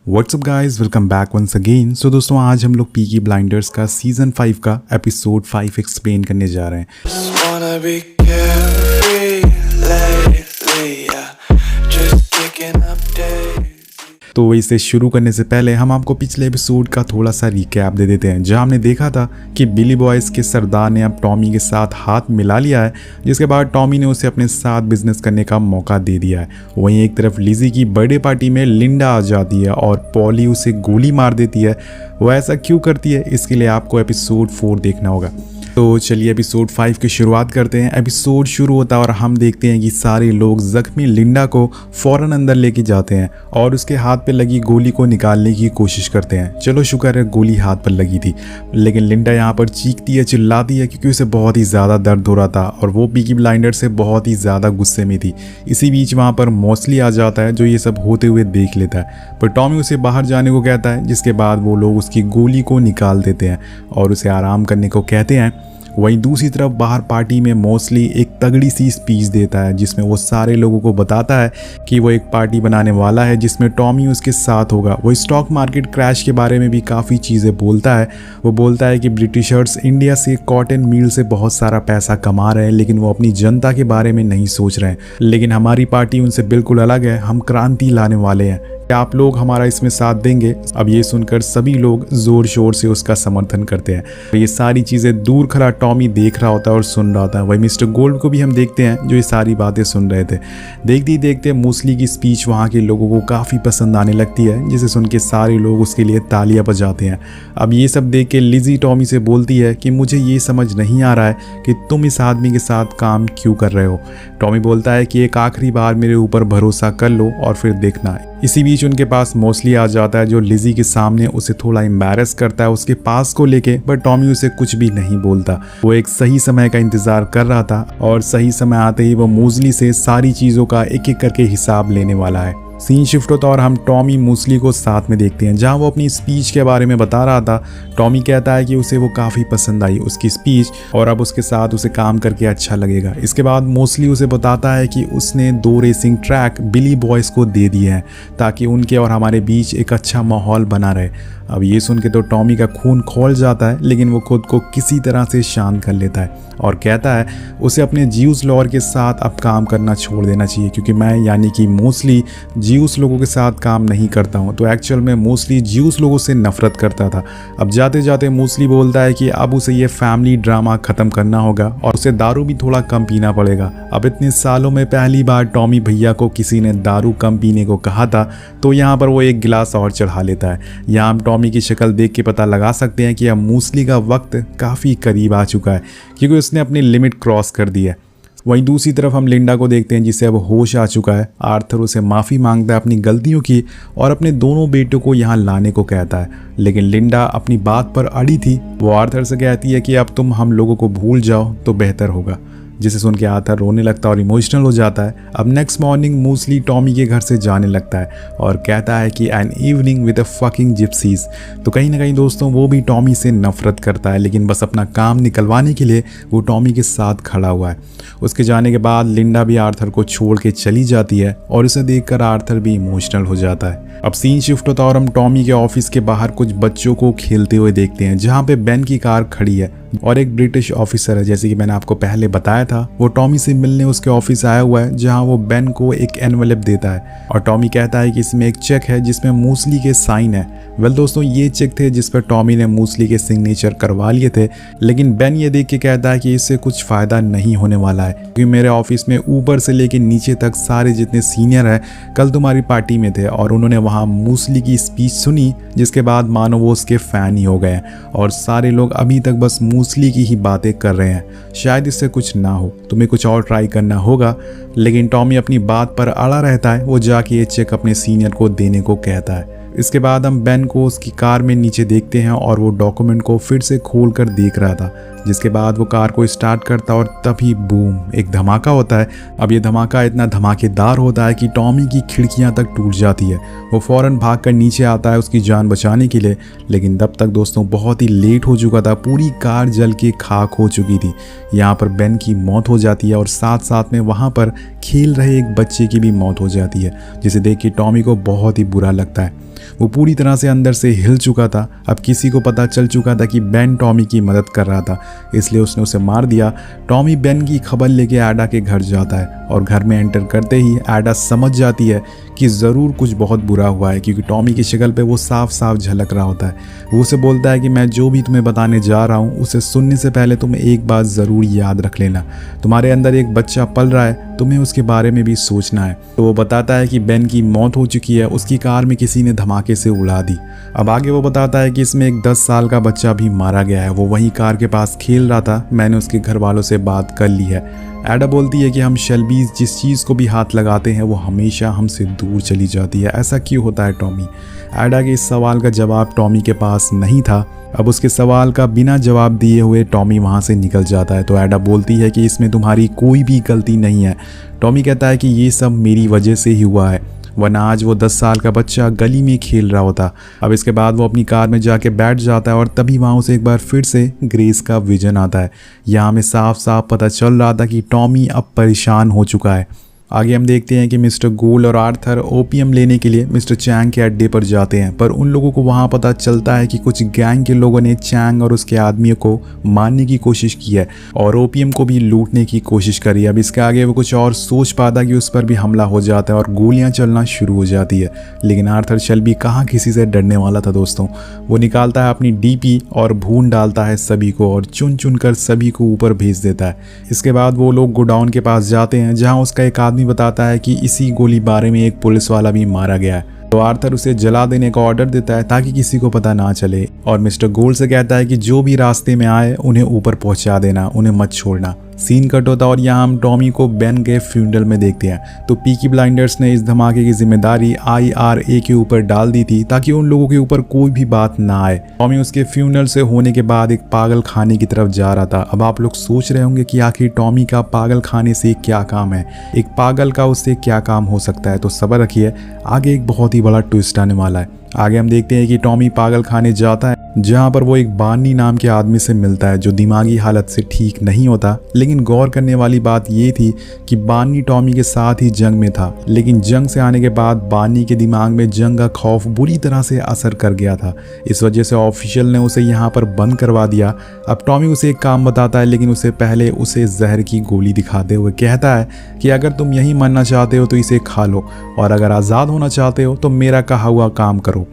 WhatsApp guys, welcome back once again. So दोस्तों, आज हम लोग पीकी ब्लाइंडर्स का सीजन 5 का एपिसोड 5 एक्सप्लेन करने जा रहे हैं। तो इसे शुरू करने से पहले हम आपको पिछले एपिसोड का थोड़ा सा रिकैप दे देते हैं, जहां हमने देखा था कि बिली बॉयज के सरदार ने अब टॉमी के साथ हाथ मिला लिया है, जिसके बाद टॉमी ने उसे अपने साथ बिजनेस करने का मौका दे दिया है। वहीं एक तरफ लिजी की बर्थडे पार्टी में लिंडा आ जाती है और पॉली उसे गोली मार देती है। वो ऐसा क्यों करती है, इसके लिए आपको एपिसोड 4 देखना होगा। तो चलिए एपिसोड 5 की शुरुआत करते हैं। एपिसोड शुरू होता है और हम देखते हैं कि सारे लोग जख्मी लिंडा को फौरन अंदर लेके जाते हैं और उसके हाथ पे लगी गोली को निकालने की कोशिश करते हैं। चलो शुक्र है गोली हाथ पर लगी थी, लेकिन लिंडा यहाँ पर चीखती है, चिल्लाती है, क्योंकि उसे बहुत ही ज़्यादा दर्द हो रहा था और वो पीकी ब्लाइंडर से बहुत ही ज़्यादा गुस्से में थी। इसी बीच वहाँ पर मोस्टली आ जाता है, जो ये सब होते हुए देख लेता है, पर टॉमी उसे बाहर जाने को कहता है, जिसके बाद वो लोग उसकी गोली को निकाल देते हैं और उसे आराम करने को कहते हैं। वहीं दूसरी तरफ बाहर पार्टी में मोस्टली एक तगड़ी सी स्पीच देता है, जिसमें वो सारे लोगों को बताता है कि वो एक पार्टी बनाने वाला है जिसमें टॉमी उसके साथ होगा। वो स्टॉक मार्केट क्रैश के बारे में भी काफ़ी चीज़ें बोलता है। वो बोलता है कि ब्रिटिशर्स इंडिया से कॉटन मील से बहुत सारा पैसा कमा रहे हैं, लेकिन वो अपनी जनता के बारे में नहीं सोच रहे हैं। लेकिन हमारी पार्टी उनसे बिल्कुल अलग है, हम क्रांति लाने वाले हैं, आप लोग हमारा इसमें साथ देंगे। अब ये सुनकर सभी लोग जोर शोर से उसका समर्थन करते हैं। तो ये सारी चीज़ें दूर खड़ा टॉमी देख रहा होता है और सुन रहा होता है। वही मिस्टर गोल्ड को भी हम देखते हैं, जो ये सारी बातें सुन रहे थे। देखते ही देखते मूसली की स्पीच वहाँ के लोगों को काफ़ी पसंद आने लगती है, जिसे सुन के सारे लोग उसके लिए तालियां बजाते हैं। अब ये सब देख के लिजी टॉमी से बोलती है कि मुझे ये समझ नहीं आ रहा है कि तुम इस आदमी के साथ काम क्यों कर रहे हो। टॉमी बोलता है कि एक आखिरी बार मेरे ऊपर भरोसा कर लो और फिर देखना। इसी बीच उनके पास मोस्टली आ जाता है, जो लिजी के सामने उसे थोड़ा एम्बैरस करता है उसके पास को लेके, पर टॉमी उसे कुछ भी नहीं बोलता। वो एक सही समय का इंतजार कर रहा था और सही समय आते ही वो मूसली से सारी चीज़ों का एक एक करके हिसाब लेने वाला है। सीन शिफ्ट होता और हम टॉमी मूसली को साथ में देखते हैं, जहां वो अपनी स्पीच के बारे में बता रहा था। टॉमी कहता है कि उसे वो काफ़ी पसंद आई उसकी स्पीच और अब उसके साथ उसे काम करके अच्छा लगेगा। इसके बाद मूसली उसे बताता है कि उसने 2 रेसिंग ट्रैक बिली बॉयज़ को दे दिए हैं, ताकि उनके और हमारे बीच एक अच्छा माहौल बना रहे। अब ये सुन के तो टॉमी का खून खौल जाता है, लेकिन वो खुद को किसी तरह से शांत कर लेता है और कहता है उसे अपने ज्यूस लॉर के साथ अब काम करना छोड़ देना चाहिए, क्योंकि मैं यानी कि मोस्टली ज्यूस लोगों के साथ काम नहीं करता हूँ। तो एक्चुअल में मोस्टली ज्यूस लोगों से नफरत करता था। अब जाते जाते मोस्टली बोलता है कि अब उसे ये फैमिली ड्रामा ख़त्म करना होगा और उसे दारू भी थोड़ा कम पीना पड़ेगा। अब इतने सालों में पहली बार टॉमी भैया को किसी ने दारू कम पीने को कहा था, तो यहाँ पर वो एक गिलास और चढ़ा लेता है। यहाँ हम टॉमी की शक्ल देख के पता लगा सकते हैं कि अब मूसली का वक्त काफ़ी करीब आ चुका है, क्योंकि उसने अपनी लिमिट क्रॉस कर दी है। वहीं दूसरी तरफ हम लिंडा को देखते हैं, जिसे अब होश आ चुका है। आर्थर उसे माफ़ी मांगता है अपनी गलतियों की और अपने दोनों बेटों को यहाँ लाने को कहता है, लेकिन लिंडा अपनी बात पर अड़ी थी। वो आर्थर से कहती है कि अब तुम हम लोगों को भूल जाओ तो बेहतर होगा, जिसे सुन के आर्थर रोने लगता है और इमोशनल हो जाता है। अब नेक्स्ट मॉर्निंग मूसली टॉमी के घर से जाने लगता है और कहता है कि an evening with a fucking gypsies. तो कहीं ना कहीं दोस्तों वो भी टॉमी से नफरत करता है, लेकिन बस अपना काम निकलवाने के लिए वो टॉमी के साथ खड़ा हुआ है। उसके जाने के बाद लिंडा भी आर्थर को छोड़ के चली जाती है और उसे देखकर आर्थर भी इमोशनल हो जाता है। अब सीन शिफ्ट होता और हम टॉमी के ऑफिस के बाहर कुछ बच्चों को खेलते हुए देखते हैं, जहाँ पे बेन की कार खड़ी है और एक ब्रिटिश ऑफिसर है, जैसे कि मैंने आपको पहले बताया था। वो टॉमी से मिलने उसके ऑफिस आया हुआ है, जहां वो बेन को एक एनवेलप देता है और टॉमी कहता है कि इसमें एक चेक है जिसमें मूसली के साइन है। वेल दोस्तों, ये चेक थे जिस पर टॉमी ने मूसली के सिग्नेचर करवा लिए थे, लेकिन बेन ये देख के कहता है कि इससे कुछ फ़ायदा नहीं होने वाला है, क्योंकि मेरे ऑफिस में ऊपर से लेके नीचे तक सारे जितने सीनियर हैं कल तुम्हारी पार्टी में थे और उन्होंने वहाँ मूसली की स्पीच सुनी, जिसके बाद मानो वो उसके फ़ैन ही हो गए और सारे लोग अभी तक बस मूसली की ही बातें कर रहे हैं। शायद इससे कुछ ना हो, तुम्हें कुछ और ट्राई करना होगा। लेकिन टॉमी अपनी बात पर अड़ा रहता है। वो जाके ये चेक अपने सीनियर को देने को कहता है। इसके बाद हम बेन को उसकी कार में नीचे देखते हैं और वो डॉक्यूमेंट को फिर से खोल कर देख रहा था, जिसके बाद वो कार को स्टार्ट करता और तभी बूम, एक धमाका होता है। अब ये धमाका इतना धमाकेदार होता है कि टॉमी की खिड़कियां तक टूट जाती है। वो फौरन भागकर नीचे आता है उसकी जान बचाने के लिए, लेकिन तब तक दोस्तों बहुत ही लेट हो चुका था। पूरी कार जल के खाक हो चुकी थी। यहाँ पर बेन की मौत हो जाती है और साथ साथ में वहाँ पर खेल रहे एक बच्चे की भी मौत हो जाती है, जिसे देख के टॉमी को बहुत ही बुरा लगता है। वो पूरी तरह से अंदर से हिल चुका था। अब किसी को पता चल चुका था कि बेन टॉमी की मदद कर रहा था, इसलिए उसने उसे मार दिया। टॉमी बेन की खबर लेके एडा के घर जाता है और घर में एंटर करते ही एडा समझ जाती है कि ज़रूर कुछ बहुत बुरा हुआ है, क्योंकि टॉमी की शक्ल पे वो साफ साफ झलक रहा होता है। वो उसे बोलता है कि मैं जो भी तुम्हें बताने जा रहा हूँ उसे सुनने से पहले तुम एक बात ज़रूर याद रख लेना। तुम्हारे अंदर एक बच्चा पल रहा है, तुम्हें उसके बारे में भी सोचना है। तो वो बताता है कि बेन की मौत हो चुकी है, उसकी कार में किसी ने धमाके से उड़ा दी। अब आगे वो बताता है कि इसमें एक 10 साल का बच्चा भी मारा गया है। वो वहीं कार के पास खेल रहा था, मैंने उसके घर वालों से बात कर ली है। एडा बोलती है कि हम शेल्बीज जिस चीज़ को भी हाथ लगाते हैं वो हमेशा हमसे दूर चली जाती है, ऐसा क्यों होता है टॉमी? एडा के इस सवाल का जवाब टॉमी के पास नहीं था। अब उसके सवाल का बिना जवाब दिए हुए टॉमी वहाँ से निकल जाता है। तो एडा बोलती है कि इसमें तुम्हारी कोई भी गलती नहीं है। टॉमी कहता है कि ये सब मेरी वजह से ही हुआ है, वरना आज वो 10 साल का बच्चा गली में खेल रहा होता। अब इसके बाद वो अपनी कार में जाके बैठ जाता है और तभी वहाँ उसे एक बार फिर से ग्रेस का विजन आता है। यहाँ हमें साफ साफ पता चल रहा था कि टॉमी अब परेशान हो चुका है। आगे हम देखते हैं कि मिस्टर गोल्ड और आर्थर ओपियम लेने के लिए मिस्टर चैंग के अड्डे पर जाते हैं, पर उन लोगों को वहां पता चलता है कि कुछ गैंग के लोगों ने चैंग और उसके आदमियों को मारने की कोशिश की है और ओपियम को भी लूटने की कोशिश करी है। अब इसके आगे वो कुछ और सोच पाता कि उस पर भी हमला हो जाता है और गोलियां चलना शुरू हो जाती है। लेकिन आर्थर शेल्बी कहाँ किसी से डरने वाला था दोस्तों। वो निकालता है अपनी डीपी और भून डालता है सभी को और चुन चुन कर सभी को ऊपर भेज देता है। इसके बाद वो लोग गोडाउन के पास जाते हैं, जहाँ उसका एक आदमी बताता है कि इसी गोलीबारी में एक पुलिस वाला भी मारा गया है। तो आर्थर उसे जला देने का ऑर्डर देता है ताकि किसी को पता ना चले और मिस्टर गोल्ड से कहता है कि जो भी रास्ते में आए उन्हें ऊपर पहुंचा देना, उन्हें मत छोड़ना। सीन कट होता और यहाँ हम टॉमी को बेन के फ्यूनरल में देखते हैं। तो पीकी ब्लाइंडर्स ने इस धमाके की जिम्मेदारी IRA के ऊपर डाल दी थी ताकि उन लोगों के ऊपर कोई भी बात ना आए। टॉमी उसके फ्यूनरल से होने के बाद एक पागल खाने की तरफ जा रहा था। अब आप लोग सोच रहे होंगे कि आखिर टॉमी का पागल खाने से क्या काम है, एक पागल का उससे क्या काम हो सकता है। तो सब्र रखिए, आगे एक बहुत ही बड़ा ट्विस्ट आने वाला है। आगे हम देखते हैं कि टॉमी पागल खाने जाता है, जहां पर वो एक बार्नी नाम के आदमी से मिलता है जो दिमागी हालत से ठीक नहीं होता। लेकिन गौर करने वाली बात ये थी कि बार्नी टॉमी के साथ ही जंग में था, लेकिन जंग से आने के बाद बार्नी के दिमाग में जंग का खौफ बुरी तरह से असर कर गया था। इस वजह से ऑफिशियल ने उसे यहाँ पर बंद करवा दिया। अब टॉमी उसे एक काम बताता है, लेकिन उससे पहले उसे जहर की गोली दिखाते हुए कहता है कि अगर तुम यहीं मरना चाहते हो तो इसे खा लो, और अगर आज़ाद होना चाहते हो तो मेरा कहा हुआ काम करो,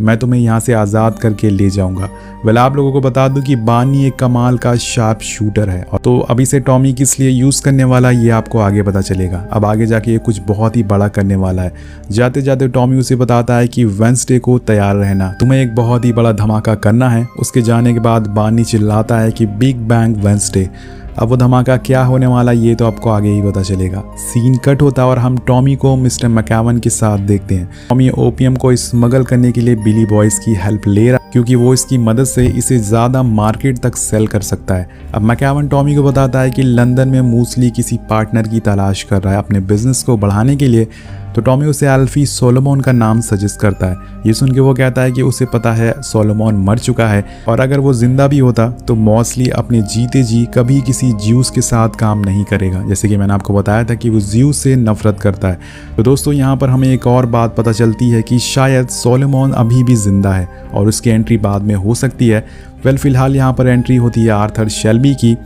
मैं तुम्हें यहाँ से आज़ाद करके ले जाऊंगा। वेल, आप लोगों को बता दूं कि बानी एक कमाल का शार्प शूटर है, तो अब इसे टॉमी किस लिए यूज़ करने वाला ये आपको आगे पता चलेगा। अब आगे जाके ये कुछ बहुत ही बड़ा करने वाला है। जाते जाते टॉमी उसे बताता है कि वेंसडे को तैयार रहना, तुम्हें एक बहुत ही बड़ा धमाका करना है। उसके जाने के बाद बानी चिल्लाता है कि बिग बैंग वेंसडे। अब वो धमाका क्या होने वाला ये तो आपको आगे ही पता चलेगा। सीन कट होता और हम टॉमी को मिस्टर मैकएवन के साथ देखते हैं। टॉमी ओपियम को स्मगल करने के लिए बिली बॉयज की हेल्प ले रहा है, क्योंकि वो इसकी मदद से इसे ज़्यादा मार्केट तक सेल कर सकता है। अब मैकएवन टॉमी को बताता है कि लंदन में मूसली किसी पार्टनर की तलाश कर रहा है अपने बिजनेस को बढ़ाने के लिए। तो टॉमी उसे एल्फी सोलोमोन का नाम सजेस्ट करता है। ये सुन के वो कहता है कि उसे पता है सोलोमोन मर चुका है, और अगर वो जिंदा भी होता तो मॉसली अपने जीते जी कभी किसी ज्यूस के साथ काम नहीं करेगा, जैसे कि मैंने आपको बताया था कि वो ज्यूस से नफरत करता है। तो दोस्तों, यहाँ पर हमें एक और बात पता चलती है कि शायद सोलोमोन अभी भी जिंदा है और उसकी एंट्री बाद में हो सकती है। वेल, फिलहाल यहाँ पर एंट्री होती है आर्थर शेल्बी की,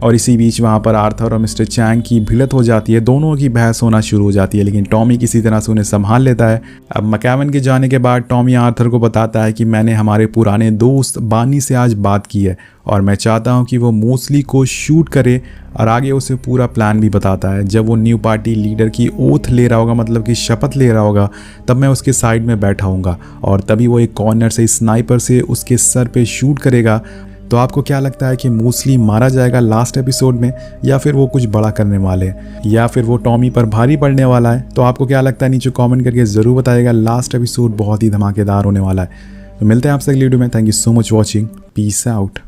और इसी बीच वहाँ पर आर्थर और मिस्टर चैंग की भिड़ंत हो जाती है। दोनों की बहस होना शुरू हो जाती है, लेकिन टॉमी किसी तरह से उन्हें संभाल लेता है। अब मैकएवन के जाने के बाद टॉमी आर्थर को बताता है कि मैंने हमारे पुराने दोस्त बानी से आज बात की है और मैं चाहता हूं कि वो मूसली को शूट करे, और आगे उसे पूरा प्लान भी बताता है। जब वो न्यू पार्टी लीडर की ओथ ले रहा होगा, मतलब कि शपथ ले रहा होगा, तब मैं उसके साइड में बैठा हूँगा और तभी वो एक कॉर्नर से स्नाइपर से उसके सर पे शूट करेगा। तो आपको क्या लगता है कि मूसली मारा जाएगा लास्ट एपिसोड में, या फिर वो कुछ बड़ा करने वाले हैं, या फिर वो टॉमी पर भारी पड़ने वाला है? तो आपको क्या लगता है नीचे कमेंट करके ज़रूर बताइएगा। लास्ट एपिसोड बहुत ही धमाकेदार होने वाला है। तो मिलते हैं आपसे अगली वीडियो में। Thank you so much watching, peace out.